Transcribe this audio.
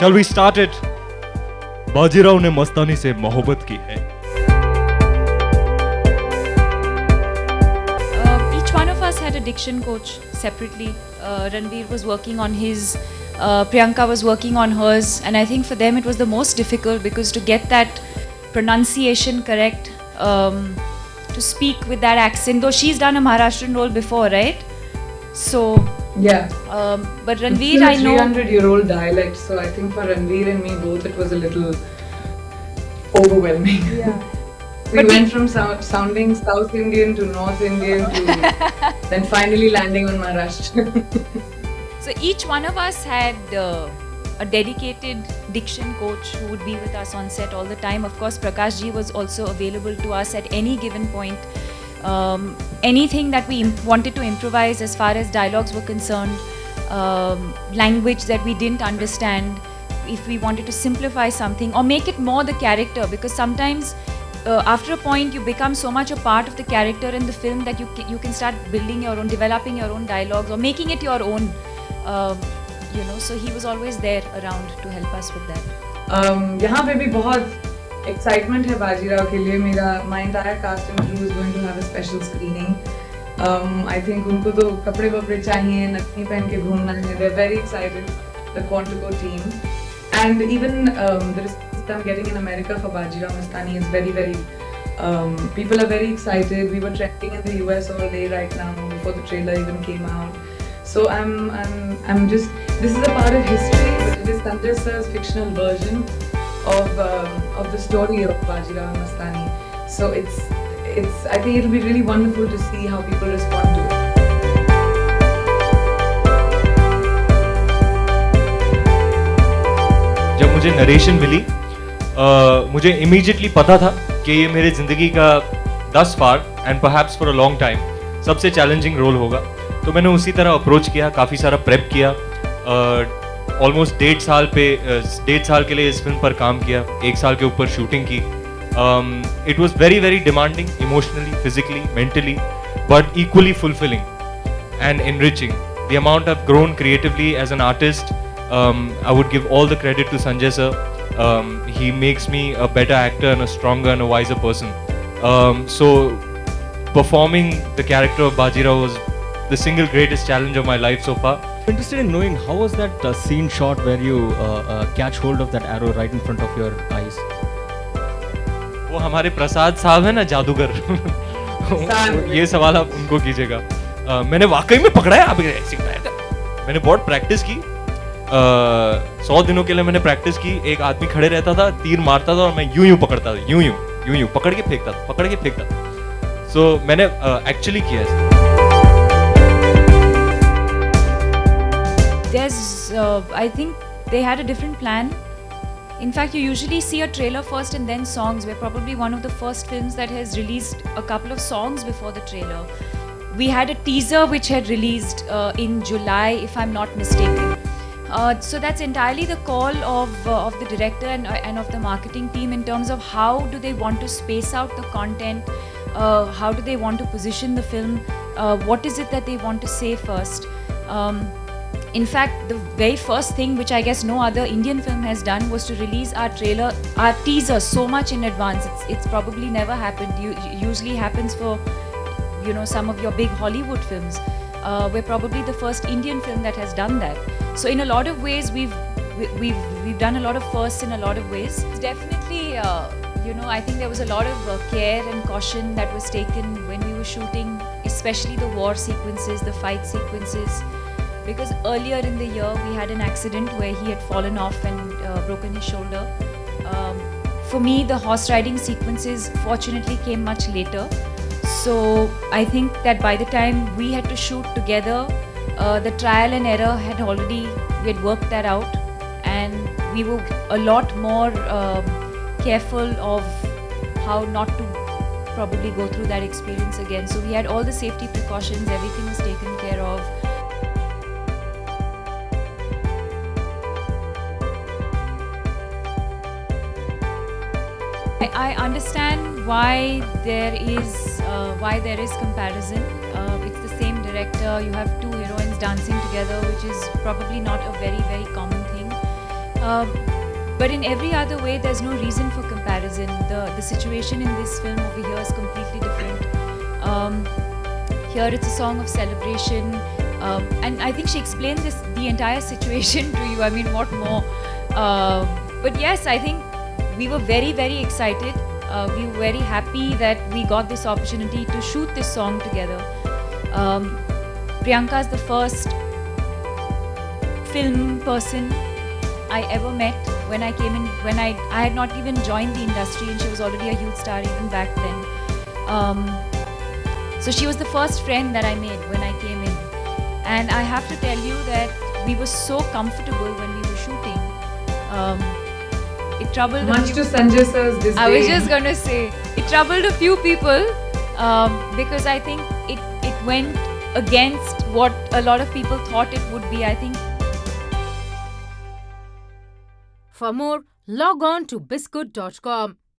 Shall we start it? Bajirao ने मस्तानी से मोहब्बत की है. Each one of us had a diction coach separately. Ranveer was working on his, Priyanka was working on hers, and I think for them it was the most difficult because to get that pronunciation correct, to speak with that accent, though she's done a Maharashtrian role before, right? So yeah. But It's Ranveer, still a I know 300-year-old dialect, so I think for Ranveer and me both it was a little overwhelming. Yeah. We But went from sounding South Indian to North Indian to then finally landing on Maharashtra. So each one of us had a dedicated diction coach who would be with us on set all the time. Of course, Prakash ji was also available to us at any given point. Anything that we wanted to improvise as far as dialogues were concerned, language that we didn't understand, if we wanted to simplify something or make it more the character, because sometimes after a point you become so much a part of the character in the film that you can start building your own, developing your own dialogues or making it your own. So he was always there around to help us with that. यहाँ पे भी बहुत excitement है बाजीराव के लिए. My entire cast and crew is going to have a special screening. I think उनको तो कपड़े वपड़े चाहिए, नथनी पहन के घूमना है. They're very excited, the Quantico team, and even the response I'm getting in America for Bajirao Mastani is very, very. People are very excited. We were trending in the US all day right now before the trailer even came out. So I'm just. This is a part of history, but it is Sanjay sir's fictional version of the story of Bajirao Mastani. So I think it'll be really wonderful to see how people respond to it. जब मुझे narration मिली, मुझे immediately पता था कि ये मेरे जिंदगी का thus far and perhaps for a long time सबसे चैलेंजिंग रोल होगा. तो मैंने उसी तरह अप्रोच किया, काफ़ी सारा प्रेप किया, ऑलमोस्ट 1.5 साल के लिए इस फिल्म पर काम किया, 1 साल के ऊपर शूटिंग की. It was very very demanding emotionally, physically, mentally, but equally fulfilling and enriching. The amount of grown creatively as an artist, I would give all the credit to Sanjay sir. He makes me a better actor and a stronger and a wiser person. So performing the character of Bajirao was the single greatest challenge of my life so far. Interested in knowing how was that scene shot where you catch hold of that arrow right in front of your eyes? वो हमारे प्रसाद साहब है ना, जादूगर. ये सवाल आप उनको कीजिएगा. मैंने वाकई में पकड़ा है, आप ऐसे कराया था. मैंने बहुत प्रैक्टिस की. 100 दिनों के लिए मैंने प्रैक्टिस की. एक आदमी खड़े रहता था, तीर मारता था और मैं यूं पकड़ता था, यूं पकड़ के फेंकता था. So मैंने एक्चुअली किया है. I think they had a different plan. In fact, you usually see a trailer first and then songs. We're probably one of the first films that has released a couple of songs before the trailer. We had a teaser which had released in July, if I'm not mistaken. So that's entirely the call of the director and of the marketing team in terms of how do they want to space out the content, how do they want to position the film, what is it that they want to say first. In fact, the very first thing which I guess no other Indian film has done was to release our teaser so much in advance. It's probably never happened. Usually happens for some of your big Hollywood films. We're probably the first Indian film that has done that. So in a lot of ways, we've done a lot of firsts in a lot of ways. It's definitely, I think there was a lot of care and caution that was taken when we were shooting, especially the war sequences, the fight sequences. Because earlier in the year we had an accident where he had fallen off and broken his shoulder. For me, the horse riding sequences fortunately came much later. So I think that by the time we had to shoot together, the trial and error we had worked that out, and we were a lot more careful of how not to probably go through that experience again. So we had all the safety precautions, everything was taken care of. I understand why there is comparison. It's the same director. You have two heroines dancing together, which is probably not a very, very common thing. But in every other way, there's no reason for comparison. The situation in this film over here is completely different. Here it's a song of celebration, and I think she explained the entire situation to you. I mean, what more? But yes, I think we were very, very excited. We were very happy that we got this opportunity to shoot this song together. Priyanka is the first film person I ever met when I came in, when I had not even joined the industry, and she was already a huge star even back then. So she was the first friend that I made when I came in. And I have to tell you that we were so comfortable when we were shooting. It troubled Much to Sanjay sir's disdain. I was just going to say, it troubled a few people because I think it went against what a lot of people thought it would be, I think. For more, log on to biscuit.com.